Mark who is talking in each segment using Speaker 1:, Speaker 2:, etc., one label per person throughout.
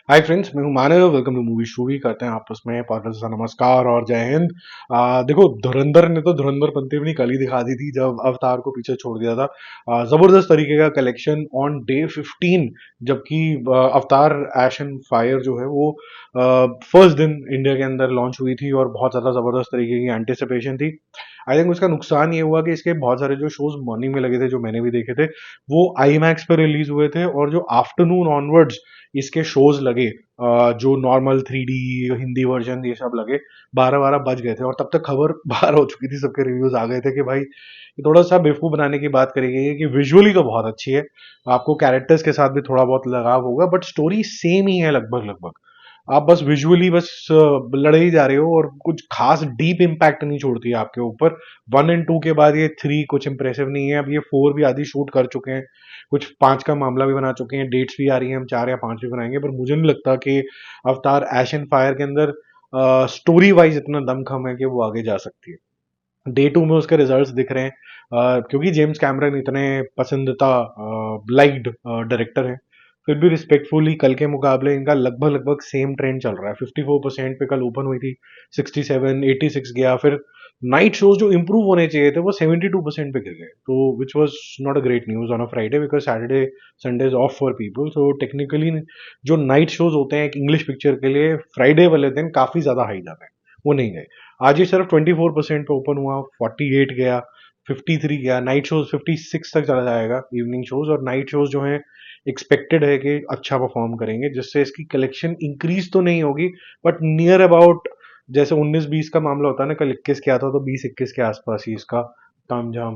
Speaker 1: हाय friends, मैं हूं Manav. Welcome to movie shoovy. करते हैं आपस में पार्टनर से नमस्कार और जय हिंद। देखो, धुरंधर ने तो धुरंधर पंती अपनी कल ही दिखा दी थी जब अवतार को पीछे छोड़ दिया था। जबरदस्त तरीके का कलेक्शन ऑन डे 15। जबकि अवतार एश एंड फायर जो है वो फर्स्ट दिन इंडिया के अंदर लॉन्च हुई थी और बहुत ज्यादा जबरदस्त तरीके की एंटिसिपेशन थी। आई थिंक उसका नुकसान ये हुआ कि इसके बहुत सारे जो शोज मॉर्निंग में लगे थे, जो मैंने भी देखे थे, वो आई मैक्स पे रिलीज हुए थे। और जो आफ्टरनून ऑनवर्ड्स इसके शोज लगे, जो नॉर्मल 3D हिंदी वर्जन ये सब लगे, 12-12 बज गए थे और तब तक खबर बाहर हो चुकी थी। सबके रिव्यूज आ गए थे कि भाई ये थोड़ा सा बेवकूफ बनाने की बात करी गई है कि विजुअली तो बहुत अच्छी है, आपको कैरेक्टर्स के साथ भी थोड़ा बहुत लगाव होगा, बट स्टोरी सेम ही है लगभग लगभग। आप बस विजुअली बस लड़े ही जा रहे हो और कुछ खास डीप इम्पैक्ट नहीं छोड़ती है आपके ऊपर। 1 और 2 के बाद ये 3 कुछ इंप्रेसिव नहीं है। अब ये 4 भी आधी शूट कर चुके हैं, कुछ 5 का मामला भी बना चुके हैं, डेट्स भी आ रही हैं, हम 4 या 5 भी बनाएंगे। पर मुझे नहीं लगता कि अवतार एश एंड फायर के अंदर स्टोरी वाइज इतना दमखम है कि वो आगे जा सकती है। डे 2 में उसके रिजल्ट्स दिख रहे हैं, क्योंकि जेम्स कैमरन इतने पसंदीदा लाइक्ड डायरेक्टर हैं। फिर भी रिस्पेक्टफुली कल के मुकाबले इनका लगभग लगभग सेम ट्रेंड चल रहा है। 54% पे कल ओपन हुई थी, 67, 86 गया। फिर नाइट शोज जो इंप्रूव होने चाहिए थे वो 72% पे गिर गए, तो which was not a great news on a Friday, because Saturday Sunday is of for people. So technically जो नाइट शोज होते हैं एक इंग्लिश पिक्चर के लिए, फ्राइडे वाले दिन काफी ज्यादा हाई जाते हैं, वो नहीं गए। आज ये सिर्फ 24% पे ओपन हुआ, 48 गया, 53 गया। नाइट शोज 56 तक चला जाएगा, इवनिंग शोज। और नाइट शोज जो है एक्सपेक्टेड है कि अच्छा परफॉर्म करेंगे, जिससे इसकी कलेक्शन इंक्रीज तो नहीं होगी, बट नियर अबाउट, जैसे 19-20 का मामला होता है ना, कल 21 के आता तो 20-21 के आसपास ही इसका तामझाम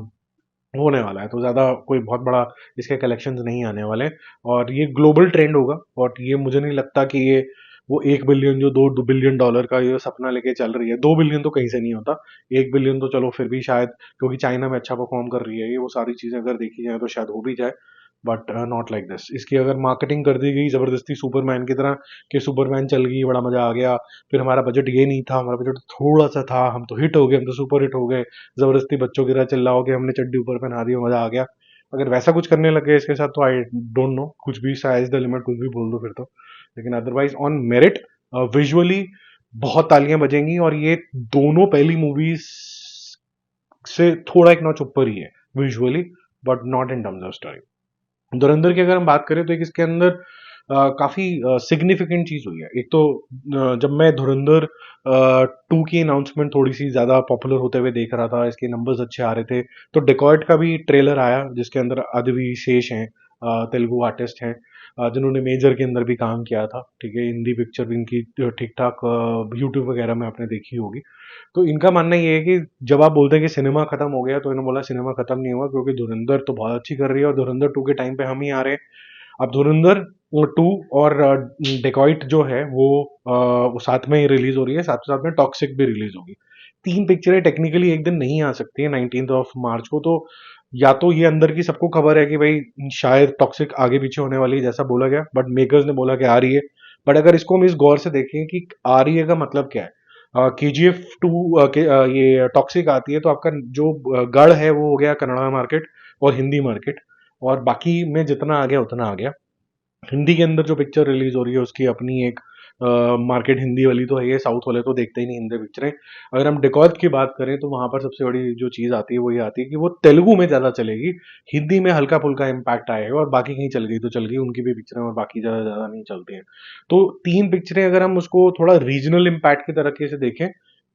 Speaker 1: होने वाला है। तो ज्यादा कोई बहुत बड़ा इसके कलेक्शंस नहीं आने वाले। और ये ग्लोबल ट्रेंड होगा, और ये मुझे नहीं लगता कि ये वो 1 बिलियन जो 2 बिलियन डॉलर का ये सपना लेके चल रही है। 2 बिलियन तो कहीं से नहीं होता, 1 बिलियन तो चलो फिर भी शायद, क्योंकि चाइना में अच्छा परफॉर्म कर रही है ये, वो सारी चीजें अगर देखी जाए तो शायद हो भी जाए। But not like this. इसकी अगर मार्केटिंग कर दी गई जबरदस्ती सुपरमैन की तरह कि सुपरमैन चल गई, बड़ा मजा आ गया, फिर हमारा बजट ये नहीं था, हमारा बजट थोड़ा सा था, हम तो हिट हो गए, हम तो सुपर हिट हो गए, जबरदस्ती बच्चों की तरह चिल्लाओ कि हमने चड्डी ऊपर पहना दी, मजा आ गया। अगर वैसा कुछ करने लगे इसके साथ तो आई डोंट नो, कुछ भी साइज द लिमिट कुछ भी बोल दो फिर तो। लेकिन अदरवाइज ऑन मेरिट, विजुअली बहुत तालियां बजेंगी। और ये दोनों पहली मूवीज से थोड़ा एक नॉच ऊपर ही है visually, but not in terms of story. धुरंधर की अगर हम बात करें तो एक इसके अंदर काफी सिग्निफिकेंट चीज हुई है। एक तो जब मैं धुरंधर 2 की अनाउंसमेंट थोड़ी सी ज्यादा पॉपुलर होते हुए देख रहा था, इसके नंबर्स अच्छे आ रहे थे, तो डेकॉइट का भी ट्रेलर आया जिसके अंदर अदिति शेष हैं, तेलुगु आर्टिस्ट हैं, जिन्होंने मेजर के अंदर भी काम किया था। ठीक है, हिंदी पिक्चर भी इनकी ठीक ठाक यूट्यूब वगैरह में आपने देखी होगी। तो इनका मानना ये है कि जब आप बोलते हैं कि सिनेमा खत्म हो गया, तो इन्होंने बोला सिनेमा खत्म नहीं हुआ, क्योंकि धुरंधर तो बहुत अच्छी कर रही है और धुरंधर 2 के टाइम पे हम ही आ रहे हैं। अब धुरंधर 2 और डेकॉइट जो है वो साथ में ही रिलीज हो रही है, साथ साथ में टॉक्सिक भी रिलीज होगी। 3 पिक्चरें टेक्निकली एक दिन नहीं आ सकती है 19 मार्च को। तो या तो ये अंदर की सबको खबर है कि भाई शायद टॉक्सिक आगे पीछे होने वाली है जैसा बोला गया, बट मेकर्स ने बोला कि आ रही है। बट अगर इसको हम इस गौर से देखें कि आ रही है का मतलब क्या है, KGF 2 ये टॉक्सिक आती है तो आपका जो गढ़ है वो हो गया कन्नड़ा मार्केट और हिंदी मार्केट, और बाकी में जितना आ गया उतना आ गया। हिंदी के अंदर जो पिक्चर रिलीज हो रही है उसकी अपनी एक मार्केट हिंदी वाली तो है, ये साउथ वाले तो देखते ही नहीं हिंदी पिक्चरें। अगर हम डेकॉर्ड की बात करें तो वहां पर सबसे बड़ी जो चीज आती है वो ये आती है कि वो तेलुगु में ज्यादा चलेगी, हिंदी में हल्का फुल्का इम्पैक्ट आएगा, और बाकी कहीं चल गई तो चल गई, उनकी भी पिक्चरें और बाकी ज्यादा ज्यादा नहीं चलती हैं। तो 3 पिक्चरें अगर हम उसको थोड़ा रीजनल इम्पैक्ट की तरीके से देखें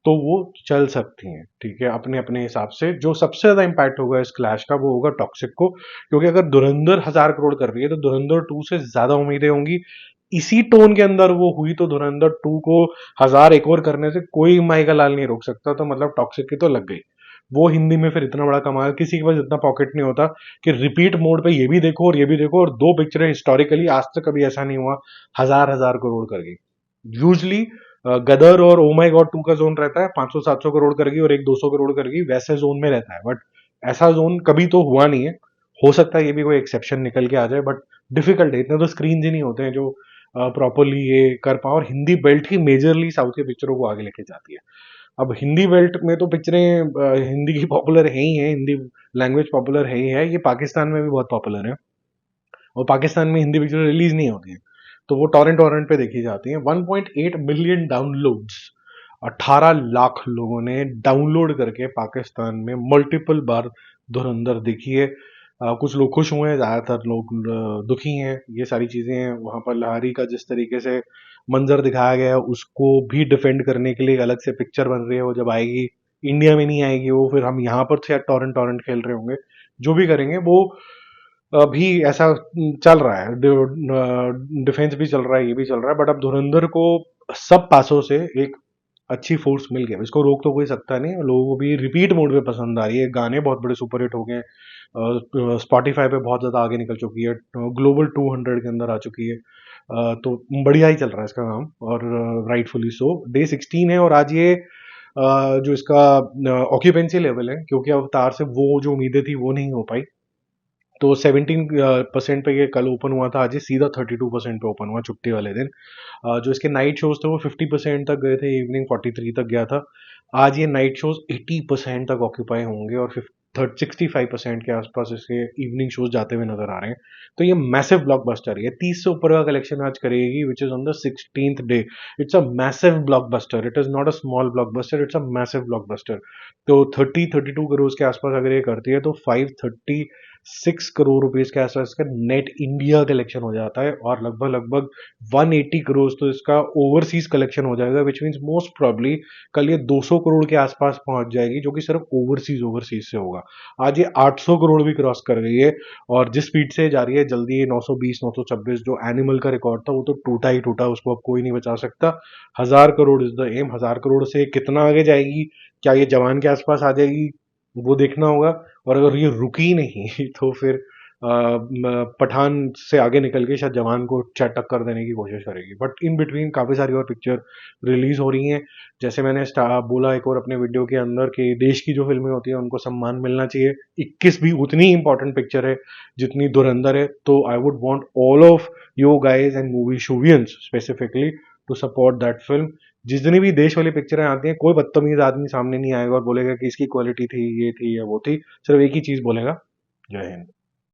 Speaker 1: तो वो चल सकती हैं, ठीक है, अपने अपने हिसाब से। जो सबसे ज्यादा इम्पैक्ट होगा इस क्लैश का वो होगा टॉक्सिक को, क्योंकि अगर धुरंधर 1000 करोड़ कर रही है तो धुरंधर 2 से ज्यादा उम्मीदें होंगी। इसी टोन के अंदर वो हुई तो धुरंधर 2 को 1000 एक और करने से कोई माई का लाल नहीं रोक सकता। तो मतलब टॉक्सिक की तो लग गई। वो हिंदी में फिर इतना बड़ा कमाल, किसी के पास इतना पॉकेट नहीं होता कि रिपीट मोड पे ये भी देखो और ये भी देखो, और 2 पिक्चरें हिस्टोरिकली आज तक कभी ऐसा नहीं हुआ 1000 1000 करोड़ कर गई। यूजली गदर और ओ माई गॉड 2 का जोन रहता है 500 700 करोड़ कर गई और एक 200 करोड़ कर गई, वैसे जोन में रहता है। बट ऐसा जोन कभी तो हुआ नहीं है। हो सकता है ये भी कोई एक्सेप्शन निकल के आ जाए, बट डिफिकल्ट है, इतने तो स्क्रीन ही नहीं होते हैं जो प्रॉपरली ये कर पाओ। और हिंदी बेल्ट ही मेजरली साउथ की पिक्चरों को आगे लेके जाती है। अब हिंदी बेल्ट में तो पिक्चरें हिंदी की पॉपुलर है ही है, हिंदी लैंग्वेज पॉपुलर है ही है, ये पाकिस्तान में भी बहुत पॉपुलर है, और पाकिस्तान में हिंदी पिक्चर रिलीज नहीं होती है। तो वो टॉरेंट टॉरेंट पे देखी जाती है। 1.8 मिलियन डाउनलोड्स, 18 लाख लोगों ने डाउनलोड करके पाकिस्तान में मल्टीपल बार धुरंधर देखी है। कुछ लोग खुश हुए हैं, ज्यादातर लोग दुखी हैं। ये सारी चीजें हैं। वहां पर लहारी का जिस तरीके से मंजर दिखाया गया है उसको भी डिफेंड करने के लिए एक अलग से पिक्चर बन रही है। वो जब आएगी, इंडिया में नहीं आएगी वो, फिर हम यहाँ पर शायद टॉरेंट टॉरेंट खेल रहे होंगे। जो भी करेंगे वो अभी ऐसा चल रहा है। डिफेंस भी चल रहा है, ये भी चल रहा है, बट अब धुरंधर को सब पासों से एक अच्छी फोर्स मिल गया। इसको रोक तो कोई सकता नहीं। लोगों को भी रिपीट मोड पे पसंद आ रही है। गाने बहुत बड़े सुपर हिट हो गए। स्पॉटिफाई पे बहुत ज्यादा आगे निकल चुकी है, ग्लोबल 200 के अंदर आ चुकी है। तो बढ़िया ही चल रहा है इसका काम, और राइटफुली सो। डे 16 है और आज ये जो इसका ऑक्यूपेंसी लेवल है, क्योंकि अवतार से वो जो उम्मीदें थी वो नहीं हो पाई, तो 17% पे ये कल ओपन हुआ था। आज ये सीधा 32% पे ओपन हुआ छुट्टी वाले दिन। जो इसके नाइट शोज थे वो 50% तक गए थे, इवनिंग 43 तक गया था। आज ये नाइट शोज 80% तक ऑक्यूपाई होंगे और 65% के आसपास इसके इवनिंग शोज जाते हुए नजर आ रहे हैं। तो ये मैसिव ब्लॉकबस्टर है। 30 से ऊपर का कलेक्शन आज करेगी, which is on the 16th day. It's a massive blockbuster, it is not a small blockbuster, it's a massive blockbuster. तो 32 करोड़ के आसपास अगर ये करती है तो 536 करोड़ रुपीज के आसपास इसका नेट इंडिया कलेक्शन हो जाता है, और लगभग लगभग 180 करोड़ तो इसका ओवरसीज कलेक्शन हो जाएगा, विच मीन्स मोस्ट प्रॉब्ली कल ये 200 करोड़ के आसपास पहुंच जाएगी, जो कि सिर्फ ओवरसीज ओवरसीज से होगा। आज ये 800 करोड़ भी क्रॉस कर गई है, और जिस स्पीड से जा रही है जल्दी, ये 920 926 जो एनिमल का रिकॉर्ड था वो तो टूटा ही टूटा, उसको अब कोई नहीं बचा सकता। 1000 crore is the aim. 1000 crore से कितना आगे जाएगी, क्या ये जवान के आसपास आ जाएगी, वो देखना होगा। और अगर ये रुकी नहीं तो फिर पठान से आगे निकल के शायद जवान को टक्कर देने की कोशिश करेगी। बट इन बिटवीन काफी सारी और पिक्चर रिलीज हो रही हैं। जैसे मैंने बोला एक और अपने वीडियो के अंदर कि देश की जो फिल्में होती हैं उनको सम्मान मिलना चाहिए। 21 भी उतनी इंपॉर्टेंट पिक्चर है जितनी धुरंधर है। तो I would want all of you guys and movie shoovians specifically to support that film. जितनी भी देश वाली पिक्चरें आती हैं, कोई बदतमीज आदमी सामने नहीं आएगा और बोलेगा कि इसकी क्वालिटी थी, ये थी या वो थी। सिर्फ एक ही चीज बोलेगा, जय हिंद।